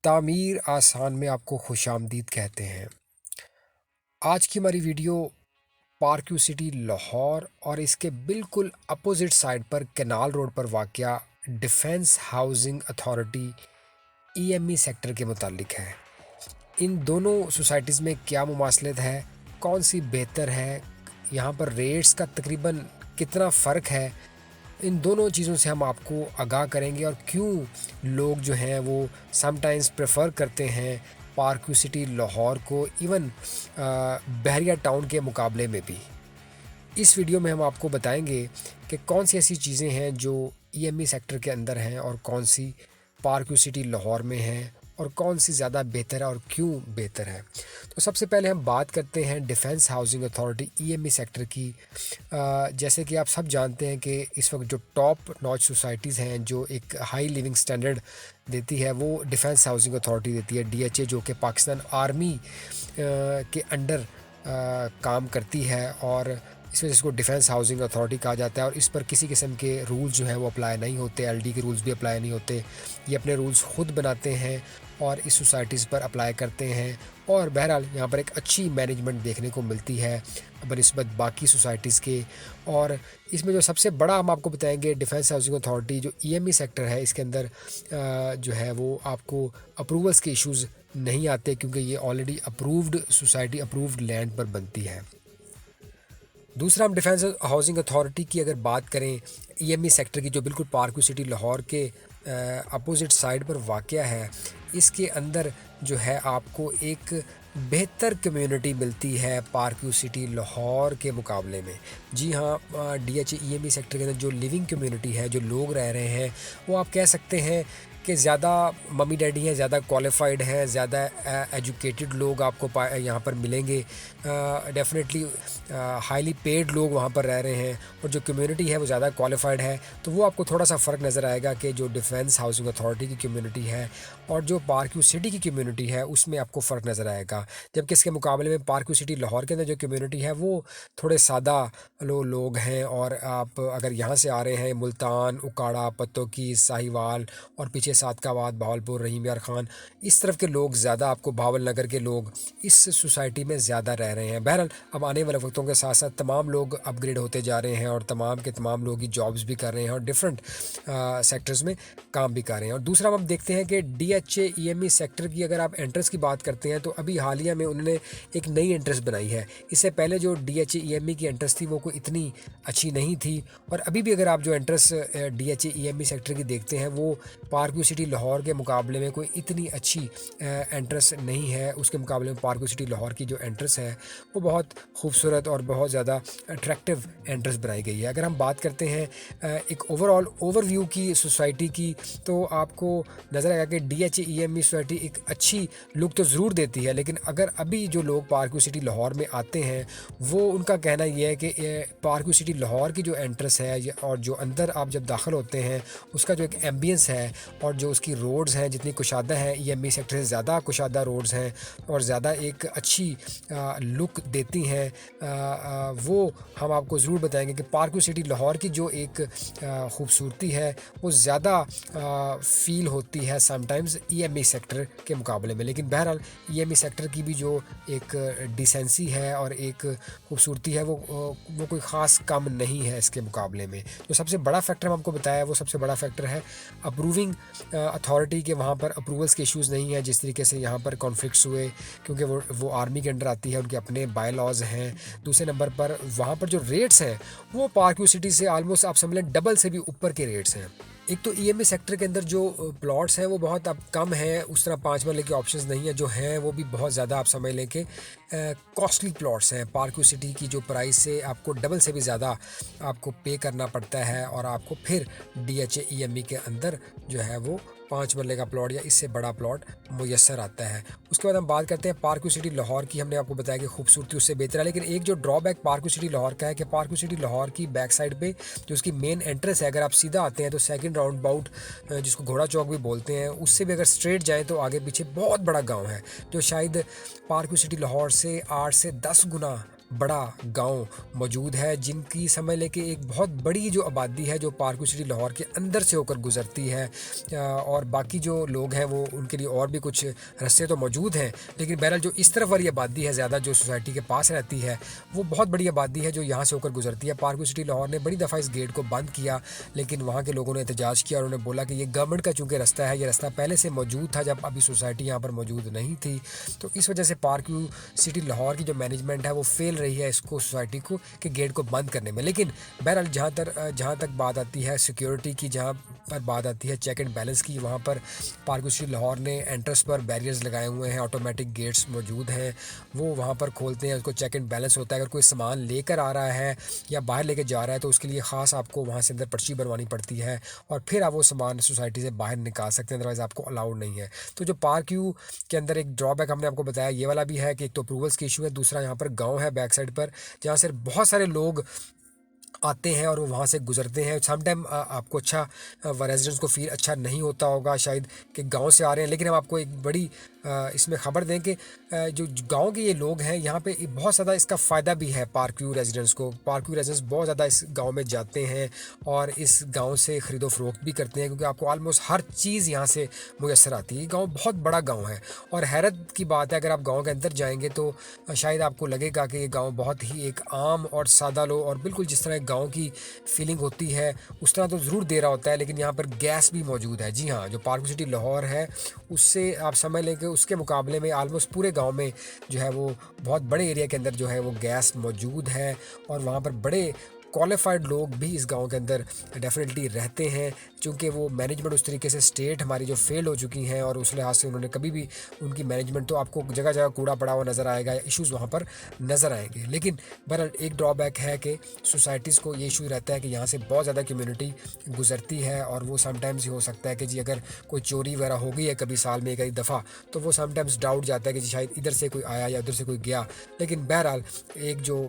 तामीर आसान में आपको खुशामदीद कहते हैं। आज की हमारी video park you city Lahore और इसके बिल्कुल अपोजिट साइड पर कैनाल रोड पर वाक़या defence housing authority EME sector के मुतालिक है। इन दोनों सोसाइटीज़ में क्या मुमासलत है, कौन सी बेहतर है, यहाँ पर रेट्स का तकरीबन कितना फ़र्क है, इन दोनों चीज़ों से हम आपको आगाह करेंगे और क्यों लोग जो हैं वो समटाइम्स प्रेफर करते हैं पार्क यू सिटी लाहौर को इवन बहरिया टाउन के मुकाबले में भी। इस वीडियो में हम आपको बताएंगे कि कौन सी ऐसी चीज़ें हैं जो ईएमई सेक्टर के अंदर हैं और कौन सी पार्क यू सिटी लाहौर में हैं और कौन सी ज़्यादा बेहतर है और क्यों बेहतर है। तो सबसे पहले हम बात करते हैं defence housing authority EME sector की। जैसे कि आप सब जानते हैं कि इस वक्त जो टॉप नॉच सोसाइटीज़ हैं जो एक हाई लिविंग स्टैंडर्ड देती है वो डिफेंस हाउसिंग अथॉरिटी देती है, डीएचए, जो कि पाकिस्तान आर्मी के अंडर काम करती है और इस वजह से इसको डिफेंस हाउसिंग अथॉरिटी कहा जाता है। और इस पर किसी किस्म के रूल्स जो हैं वो अप्लाई नहीं होते, एलडी के रूल्स भी अप्लाई नहीं होते। ये अपने रूल्स खुद बनाते हैं और इस सोसाइटीज़ पर अप्लाई करते हैं और बहरहाल यहाँ पर एक अच्छी मैनेजमेंट देखने को मिलती है बनस्बत बाकी सोसाइटीज़ के। और इसमें जो सबसे बड़ा हम आपको बताएंगे डिफेंस हाउसिंग अथॉरिटी जो ईएमई सेक्टर है, इसके अंदर जो है वो आपको अप्रूवल्स के इश्यूज़ नहीं आते क्योंकि ये already approved society, approved land पर बनती है। दूसरा, हम डिफेंस हाउसिंग अथॉरिटी की अगर बात करें ईएमई सेक्टर की, जो बिल्कुल पार्क यू सिटी लाहौर के अपोजिट साइड पर वाक़या है, इसके अंदर जो है आपको एक बेहतर कम्युनिटी मिलती है पार्क यू सिटी लाहौर के मुकाबले में। जी हाँ, डीएचए ईएमई सेक्टर के अंदर जो लिविंग कम्युनिटी है, जो लोग रह रहे हैं, वो आप कह सकते हैं कि ज़्यादा मम्मी डैडी हैं, ज़्यादा क्वालिफाइड हैं, ज़्यादा एजुकेटेड लोग आपको यहाँ पर मिलेंगे। डेफिनेटली हाईली पेड लोग वहाँ पर रह रहे हैं और जो कम्युनिटी है वो ज़्यादा क्वालिफाइड है। तो वो आपको थोड़ा सा फ़र्क नज़र आएगा कि जो डिफेंस हाउसिंग अथॉरिटी की कम्युनिटी है और जो पार्क यू सिटी की कम्युनिटी है उसमें आपको फ़र्क नज़र आएगा। जबकि इसके मुकाबले में पार्क यू सिटी लाहौर के अंदर जो कम्युनिटी है वो थोड़े सादा लोग हैं। और आप अगर यहाँ से आ रहे हैं मुल्तान, उकाड़ा, पत्तोकी, साहिवाल और पीछे सादकाबाद, बहावलपुर, रहीम यार खान, इस तरफ के लोग ज़्यादा, आपको भावल नगर के लोग इस सोसाइटी में ज़्यादा रह रहे हैं। बहरहाल अब आने वाले वक्तों के साथ साथ तमाम लोग अपग्रेड होते जा रहे हैं और तमाम के तमाम लोग ही जॉब्स भी कर रहे हैं और डिफरेंट सेक्टर्स में काम भी कर रहे हैं। और दूसरा हम देखते हैं कि डीएचए ईएमई सेक्टर की अगर आप एंट्रेंस की बात करते हैं तो अभी हालिया में उन्होंने एक नई एंट्रेंस बनाई है। इससे पहले जो डीएचए ईएमई की एंट्रेंस थी वो कोई इतनी अच्छी नहीं थी और अभी भी अगर आप जो एंट्रेंस डीएचए ईएमई सेक्टर की देखते हैं वो पार्क यू सिटी लाहौर के मुकाबले में कोई इतनी अच्छी एंट्रेंस नहीं है। उसके मुकाबले में पार्क यू सिटी लाहौर की जो एंट्रेंस है वो बहुत खूबसूरत और बहुत ज़्यादा अट्रैक्टिव एंट्रेंस बनाई गई है। अगर हम बात करते हैं एक ओवरऑल ओवरव्यू की सोसाइटी की तो आपको नज़र आएगा कि डीएचए ईएमई सोसाइटी एक अच्छी लुक तो ज़रूर देती है, लेकिन अगर अभी जो लोग पार्क यू सिटी लाहौर में आते हैं वो उनका कहना ये है कि पार्क यू सिटी लाहौर की जो एंट्रेंस है और जो अंदर आप जब दाखिल होते हैं उसका जो एक एम्बियंस है और जो उसकी रोड्स हैं जितनी कुशादा हैं, ईएमई सेक्टर से ज़्यादा कुशादा रोड्स हैं और ज़्यादा एक अच्छी लुक देती हैं। वो हम आपको ज़रूर बताएंगे कि पार्क यू सिटी लाहौर की जो एक खूबसूरती है वो ज़्यादा फील होती है समटाइम्स ईएमई सेक्टर के मुकाबले में। लेकिन बहरहाल ईएमई सेक्टर की भी जो एक डिसेंसी है और एक खूबसूरती है वो कोई ख़ास कम नहीं है इसके मुकाबले में। जो सबसे बड़ा फैक्टर हम आपको बताया वो सबसे बड़ा फैक्टर है अप्रूविंग अथॉरिटी के। वहाँ पर अप्रूवल्स के इश्यूज़ नहीं है जिस तरीके से यहाँ पर कॉन्फ्लिक्ट्स हुए, क्योंकि वो आर्मी के अंडर आती है, उनके अपने बाय लॉज हैं। दूसरे नंबर पर वहाँ पर जो रेट्स हैं वो पार्क यू सिटी से आलमोस्ट आप समझ लें डबल से भी ऊपर के रेट्स हैं। एक तो ईएमई सेक्टर के अंदर जो प्लॉट्स हैं वो बहुत अब कम है, उस तरह 5 मरले के ऑप्शंस नहीं है, जो हैं वो भी बहुत ज़्यादा आप समझ लें कि कॉस्टली प्लॉट्स हैं। पार्क यू सिटी की जो प्राइस से आपको डबल से भी ज़्यादा आपको पे करना पड़ता है और आपको फिर डीएचए ईएमई के अंदर जो है वो 5 मरले का प्लॉट या इससे बड़ा प्लॉट मुयस्सर आता है। उसके बाद हम बात करते हैं पार्क यू सिटी लाहौर की। हमने आपको बताया कि खूबसूरती उससे बेहतर है, लेकिन एक जो drawback park you city Lahore का है कि पार्क यू सिटी लाहौर की बैक साइड पे जो उसकी मेन एंट्रेंस है, अगर आप सीधा आते हैं तो सेकंड राउंड अबाउट जिसको घोड़ा चौक भी बोलते हैं, उससे भी अगर स्ट्रेट जाएँ तो आगे पीछे बहुत बड़ा गाँव है जो शायद पार्क यू सिटी लाहौर से 8 से 10 गुना बड़ा गांव मौजूद है, जिनकी समझ लें कि एक बहुत बड़ी जो आबादी है जो पार्क व्यू सिटी लाहौर के अंदर से होकर गुजरती है। और बाकी जो लोग हैं वो उनके लिए और भी कुछ रास्ते तो मौजूद हैं, लेकिन बहरहाल जो इस तरफ वाली आबादी है ज़्यादा जो सोसाइटी के पास रहती है, वो बहुत बड़ी आबादी है जो यहाँ से होकर गुजरती है। पार्क व्यू सिटी लाहौर ने बड़ी दफ़ा इस गेट को बंद किया, लेकिन वहाँ के लोगों ने एहतजाज किया और उन्होंने बोला कि ये गवर्नमेंट का चूँकि रास्ता है, ये रास्ता पहले से मौजूद था जब अभी सोसाइटी यहाँ पर मौजूद नहीं थी। तो इस वजह से पार्क व्यू सिटी लाहौर की जो मैनेजमेंट है वो फेल रही है इसको सोसाइटी को कि गेट को बंद करने में। लेकिन बहरहाल जहाँ तक बात आती है सिक्योरिटी की, जहाँ पर बात आती है चेक एंड बैलेंस की, वहाँ पर पार्क व्यू सिटी लाहौर ने एंट्रेंस पर बैरियर्स लगाए हुए हैं, ऑटोमेटिक गेट्स मौजूद हैं, वो वहाँ पर खोलते हैं, उसको चेक एंड बैलेंस होता है। अगर कोई सामान लेकर आ रहा है या बाहर लेके जा रहा है तो उसके लिए ख़ास आपको वहाँ से अंदर पर्ची बनवानी पड़ती है और फिर आप वो सामान सोसाइटी से बाहर निकाल सकते हैं, अदरवाइज़ आपको अलाउड नहीं है। तो जो पार्क व्यू के अंदर एक ड्रॉबैक हमने आपको बताया ये वाला भी है कि एक तो अप्रूवल्स की इशू है, दूसरा यहाँ पर गांव है बैक साइड पर, जहाँ से बहुत सारे लोग आते हैं और वो वहाँ से गुजरते हैं। समटाइम आपको अच्छा रेजिडेंट्स को फील अच्छा नहीं होता होगा शायद कि गांव से आ रहे हैं, लेकिन हम आपको एक बड़ी इसमें ख़बर दें कि जो गांव के ये लोग हैं यहाँ पे बहुत ज़्यादा इसका फ़ायदा भी है पार्क व्यू रेजिडेंट्स को। पार्क व्यू रेजिडेंट्स बहुत ज़्यादा इस गांव में जाते हैं और इस गांव से ख़रीदो फरोख्त भी करते हैं, क्योंकि आपको ऑलमोस्ट हर चीज़ यहाँ से मुयसर आती है। ये गाँव बहुत बड़ा गाँव है और हैरत की बात है, अगर आप गाँव के अंदर जाएंगे तो शायद आपको लगेगा कि ये गाँव बहुत ही एक आम और सादा लो और बिल्कुल जिस तरह गाँव की फीलिंग होती है उस तरह तो ज़रूर दे रहा होता है, लेकिन यहाँ पर गैस भी मौजूद है। जी हाँ, जो पार्क व्यू सिटी लाहौर है उससे आप समझ लें कि उसके मुकाबले में आलमोस्ट पूरे गांव में जो है वो बहुत बड़े एरिया के अंदर जो है वो गैस मौजूद है और वहाँ पर बड़े क्वालिफाइड लोग भी इस गांव के अंदर डेफिनेटली रहते हैं, क्योंकि वो मैनेजमेंट उस तरीके से स्टेट हमारी जो फेल हो चुकी हैं और उस लिहाज से उन्होंने कभी भी उनकी मैनेजमेंट तो आपको जगह जगह कूड़ा पड़ा हुआ नज़र आएगा, इश्यूज़ वहाँ पर नज़र आएंगे। लेकिन बहरहाल एक ड्रॉबैक है कि सोसाइटीज़ को ये इशू रहता है कि यहाँ से बहुत ज़्यादा कम्युनिटी गुजरती है और वो समटाइम्स ये हो सकता है कि जी अगर कोई चोरी वगैरह हो गई है कभी साल में एक दफ़ा तो वो समटाइम्स डाउट जाता है कि जी शायद इधर से कोई आया या उधर से कोई गया। लेकिन बहरहाल एक जो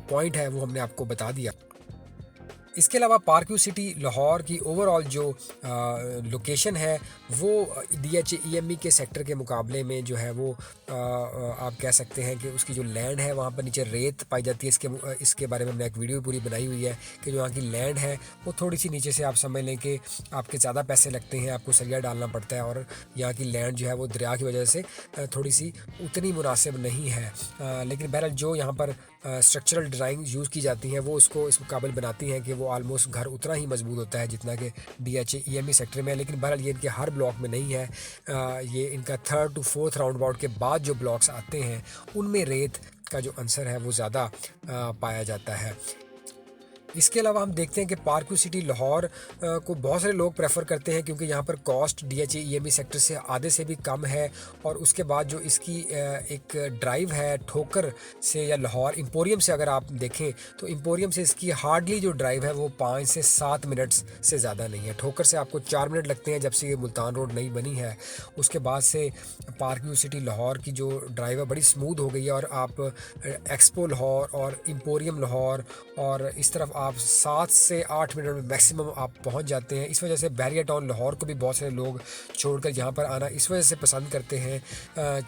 पॉइंट है वो हमने आपको बता दिया। इसके अलावा पार्क व्यू सिटी लाहौर की ओवरऑल जो लोकेशन है वो DHA-EME के सेक्टर के मुकाबले में जो है वो आप कह सकते हैं कि उसकी जो लैंड है वहाँ पर नीचे रेत पाई जाती है। इसके बारे में हमने एक वीडियो पूरी बनाई हुई है कि जो यहाँ की लैंड है वो थोड़ी सी नीचे से आप समझ लें कि आपके ज़्यादा पैसे लगते हैं, आपको सरिया डालना पड़ता है और यहाँ की लैंड जो है वो दरिया की वजह से थोड़ी सी उतनी मुनासिब नहीं है। लेकिन बहरहाल जो यहाँ पर स्ट्रक्चरल डिज़ाइन यूज़ की जाती हैं वो उसको इस काबिल बनाती हैं कि वो ऑलमोस्ट घर उतना ही मजबूत होता है जितना कि DHA-EME सेक्टर में है। लेकिन बहरहाल ये इनके हर ब्लॉक में नहीं है, ये इनका 3rd to 4th round about के बाद जो ब्लॉक्स आते हैं उनमें रेत का जो अंसर है वो ज़्यादा पाया जाता है। इसके अलावा हम देखते हैं कि पार्क व्यू सिटी लाहौर को बहुत सारे लोग प्रेफर करते हैं क्योंकि यहाँ पर कॉस्ट DHA-EME सेक्टर से आधे से भी कम है। और उसके बाद जो इसकी एक ड्राइव है ठोकर से या लाहौर एम्पोरियम से अगर आप देखें तो एम्पोरियम से इसकी हार्डली जो ड्राइव है वो 5 से 7 मिनट्स से ज़्यादा नहीं है। ठोकर से आपको 4 मिनट लगते हैं जब से ये मुल्तान रोड नई बनी है। उसके बाद से पार्क व्यू सिटी लाहौर की जो ड्राइव है बड़ी स्मूथ हो गई है और आप एक्सपो लाहौर और एम्पोरियम लाहौर और इस तरफ आप 7 से 8 मिनट में मैक्सिमम आप पहुंच जाते हैं। इस वजह से बैरियर टाउन लाहौर को भी बहुत सारे लोग छोड़कर यहाँ पर आना इस वजह से पसंद करते हैं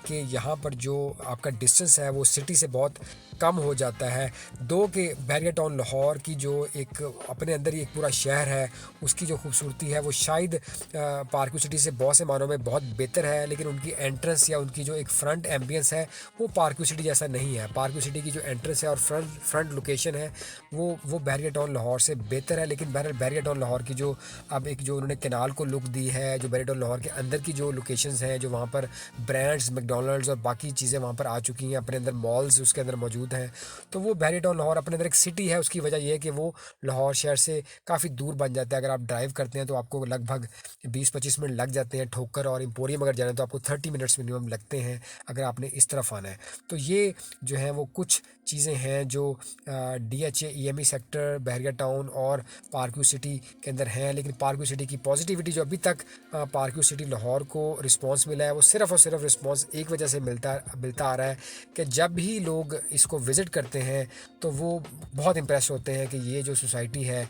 कि यहाँ पर जो आपका डिस्टेंस है वो सिटी से बहुत कम हो जाता है। दो के बैरियर टाउन लाहौर की जो एक अपने अंदर ही एक पूरा शहर है उसकी जो खूबसूरती है वो शायद पार्क व्यू सिटी से बहुत से मानों में बहुत बेहतर है, लेकिन उनकी एंट्रेंस या उनकी जो एक फ्रंट एम्बियंस है वो पार्क व्यू सिटी जैसा नहीं है। पार्क व्यू सिटी की जो एंट्रेंस है और फ्रंट लोकेशन है वो बैरियर टाउन लाहौर से बेहतर है। लेकिन बहरहाल बैरियर टाउन लाहौर की जो अब एक जो उन्होंने कैनाल को लुक दी है, जो बैरियर टाउन लाहौर के अंदर की जो लोकेशंस हैं, जो वहाँ पर ब्रांड्स मैकडोनल्ड्स और बाकी चीज़ें वहाँ पर आ चुकी हैं, अपने अंदर मॉल्स उसके अंदर मौजूद हैं, तो वो बैरियर टाउन लाहौर अपने अंदर एक सिटी है। उसकी वजह यह है कि वो लाहौर शहर से काफ़ी दूर बन जाता है। अगर आप ड्राइव करते हैं तो आपको लगभग 20-25 मिनट लग जाते हैं। ठोकर और एम्पोरियम अगर जाना है तो आपको 30 मिनट्स मिनिमम लगते हैं अगर आपने इस तरफ आना है। तो ये जो है वो कुछ चीज़ें हैं जो DHA-EME सेक्टर सेंटर, बहरिया टाउन और पार्क व्यू सिटी के अंदर हैं। लेकिन पार्क व्यू सिटी की पॉजिटिविटी जो अभी तक पार्क व्यू सिटी लाहौर को रिस्पांस मिला है, वो सिर्फ़ और सिर्फ रिस्पांस एक वजह से मिलता आ रहा है कि जब भी लोग इसको विज़िट करते हैं तो वो बहुत इम्प्रेस होते हैं कि ये जो सोसाइटी है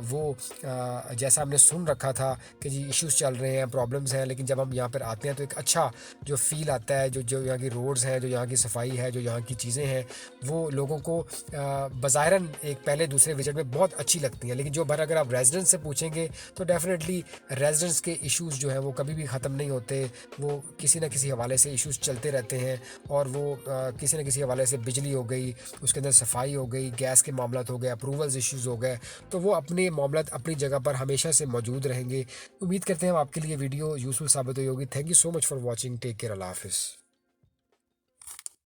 वो जैसा हमने सुन रखा था कि जी इश्यूज़ चल रहे हैं, प्रॉब्लम्स हैं, लेकिन जब हम यहाँ पर आते हैं तो एक अच्छा जो फ़ील आता है। जो जो यहाँ की रोड्स हैं, जो यहाँ की सफाई है, जो यहाँ की चीज़ें हैं, वो लोगों को बज़ाहिरन एक पहले दूसरे विज़िट में बहुत अच्छी लगती हैं। लेकिन जो भर अगर आप रेजिडेंट्स से पूछेंगे तो डेफिनेटली रेजिडेंट्स के इश्यूज़ जो हैं वो कभी भी ख़त्म नहीं होते। वो किसी न किसी हवाले से इश्यूज़ चलते रहते हैं, और वो किसी न किसी हवाले से बिजली हो गई, उसके अंदर सफाई हो गई, गैस के मामलात हो गए, अप्रूवल्स इश्यूज़ हो गए, तो वो अपने मामलात अपनी जगह पर हमेशा से मौजूद रहेंगे। उम्मीद करते हैं आपके लिए वीडियो यूज़फुल साबित हुई होगी। Thank you so much for watching. Take care. अल्लाह हाफ़िज़।